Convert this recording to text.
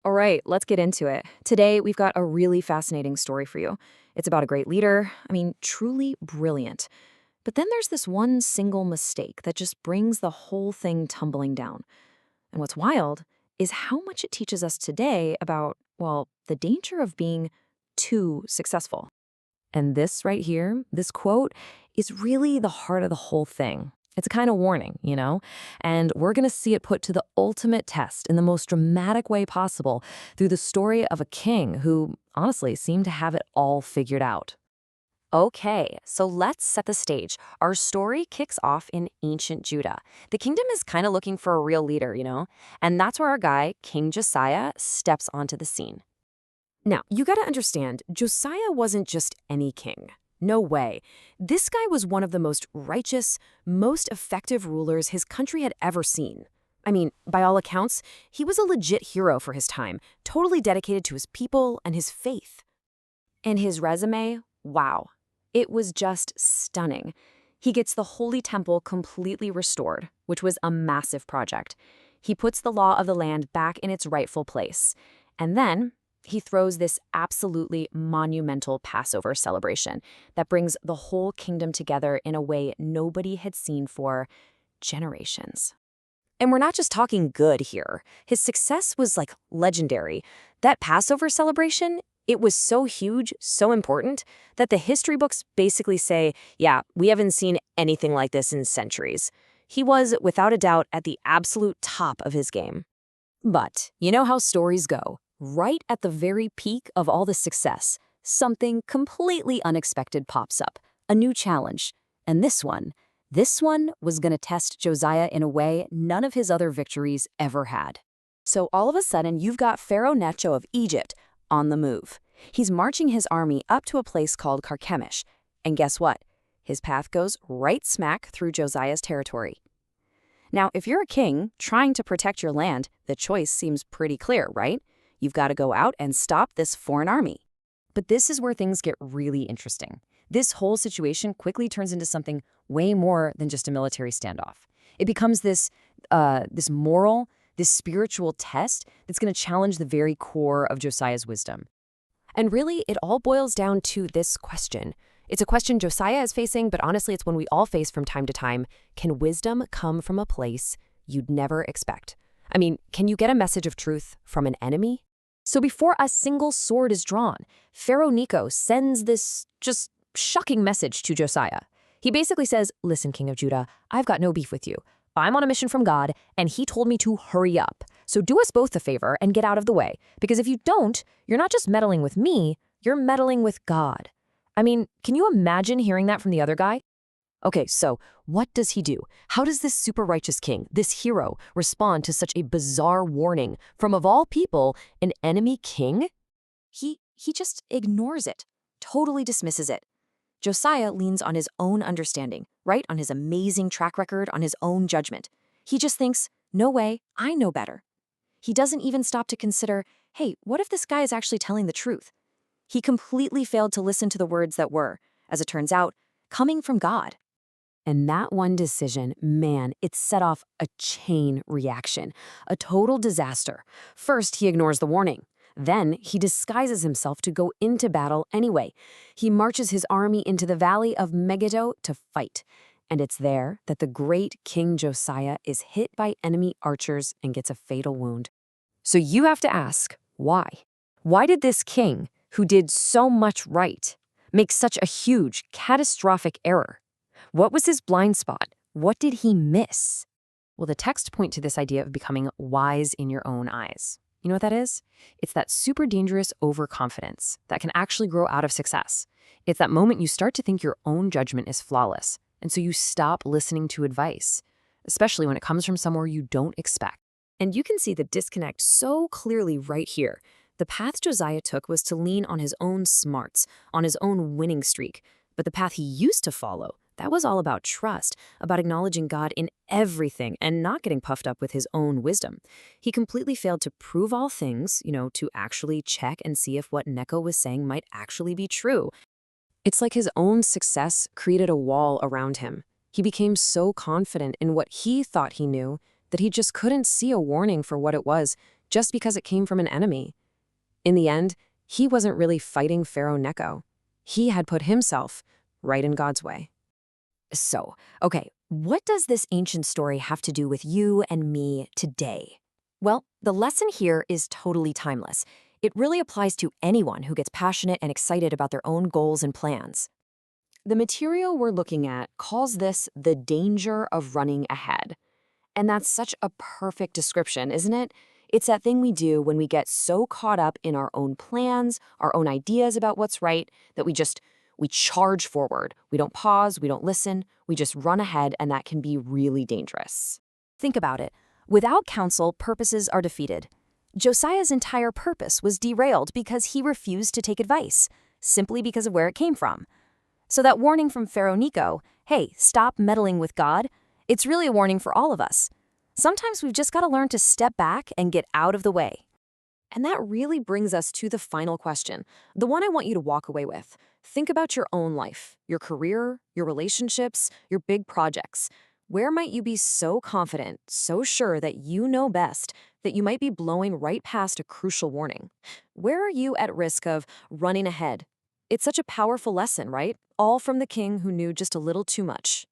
All right, let's get into it. Today, we've got a really fascinating story for you. It's about a great leader, truly brilliant. But then there's this one single mistake that just brings the whole thing tumbling down. And what's wild is how much it teaches us today about, well, the danger of being too successful. And this right here, this quote, is really the heart of the whole thing. It's a kind of warning. And we're going to see it put to the ultimate test in the most dramatic way possible through the story of a king who, honestly, seemed to have it all figured out. Okay, so let's set the stage. Our story kicks off in ancient Judah. The kingdom is kind of looking for a real leader. And that's where our guy, King Josiah, steps onto the scene. Now, you gotta understand, Josiah wasn't just any king. No way. This guy was one of the most righteous, most effective rulers his country had ever seen. By all accounts, he was a legit hero for his time, totally dedicated to his people and his faith. And his resume, wow, it was just stunning. He gets the Holy Temple completely restored, which was a massive project. He puts the law of the land back in its rightful place. And then he throws this absolutely monumental Passover celebration that brings the whole kingdom together in a way nobody had seen for generations. And we're not just talking good here. His success was like legendary. That Passover celebration, it was so huge, so important, that the history books basically say, yeah, we haven't seen anything like this in centuries. He was, without a doubt, at the absolute top of his game. But you know how stories go. Right at the very peak of all the success, something completely unexpected pops up, a new challenge. And this one was going to test Josiah in a way none of his other victories ever had. So all of a sudden, you've got Pharaoh Necho of Egypt on the move. He's marching his army up to a place called Carchemish. And guess what? His path goes right smack through Josiah's territory. Now, if you're a king trying to protect your land, the choice seems pretty clear, right? You've got to go out and stop this foreign army. But this is where things get really interesting. This whole situation quickly turns into something way more than just a military standoff. It becomes this moral, this spiritual test that's going to challenge the very core of Josiah's wisdom. And really, it all boils down to this question. It's a question Josiah is facing, but honestly, it's one we all face from time to time. Can wisdom come from a place you'd never expect? Can you get a message of truth from an enemy? So before a single sword is drawn, Pharaoh Necho sends this just shocking message to Josiah. He basically says, listen, King of Judah, I've got no beef with you. I'm on a mission from God, and he told me to hurry up. So do us both a favor and get out of the way. Because if you don't, you're not just meddling with me, you're meddling with God. Can you imagine hearing that from the other guy? Okay, so what does he do? How does this super righteous king, this hero, respond to such a bizarre warning from, of all people, an enemy king? He just ignores it, totally dismisses it. Josiah leans on his own understanding, right? On his amazing track record, on his own judgment. He just thinks, no way, I know better. He doesn't even stop to consider, hey, what if this guy is actually telling the truth? He completely failed to listen to the words that were, as it turns out, coming from God. And that one decision, man, it set off a chain reaction, a total disaster. First, he ignores the warning. Then, he disguises himself to go into battle anyway. He marches his army into the valley of Megiddo to fight. And it's there that the great King Josiah is hit by enemy archers and gets a fatal wound. So you have to ask, why? Why did this king, who did so much right, make such a huge, catastrophic error? What was his blind spot? What did he miss? Well, the texts point to this idea of becoming wise in your own eyes. You know what that is? It's that super dangerous overconfidence that can actually grow out of success. It's that moment you start to think your own judgment is flawless, and so you stop listening to advice, especially when it comes from somewhere you don't expect. And you can see the disconnect so clearly right here. The path Josiah took was to lean on his own smarts, on his own winning streak. But the path he used to follow, that was all about trust, about acknowledging God in everything and not getting puffed up with his own wisdom. He completely failed to prove all things, to actually check and see if what Necho was saying might actually be true. It's like his own success created a wall around him. He became so confident in what he thought he knew that he just couldn't see a warning for what it was, just because it came from an enemy. In the end, he wasn't really fighting Pharaoh Necho. He had put himself right in God's way. So, okay, what does this ancient story have to do with you and me today? Well, the lesson here is totally timeless. It really applies to anyone who gets passionate and excited about their own goals and plans. The material we're looking at calls this the danger of running ahead. And that's such a perfect description, isn't it? It's that thing we do when we get so caught up in our own plans, our own ideas about what's right, that we charge forward. We don't pause, we don't listen, we just run ahead, and that can be really dangerous. Think about it. Without counsel, purposes are defeated. Josiah's entire purpose was derailed because he refused to take advice, simply because of where it came from. So that warning from Pharaoh Necho, hey, stop meddling with God, it's really a warning for all of us. Sometimes we've just got to learn to step back and get out of the way. And that really brings us to the final question, the one I want you to walk away with. Think about your own life, your career, your relationships, your big projects. Where might you be so confident, so sure that you know best, that you might be blowing right past a crucial warning? Where are you at risk of running ahead? It's such a powerful lesson, right? All from the king who knew just a little too much.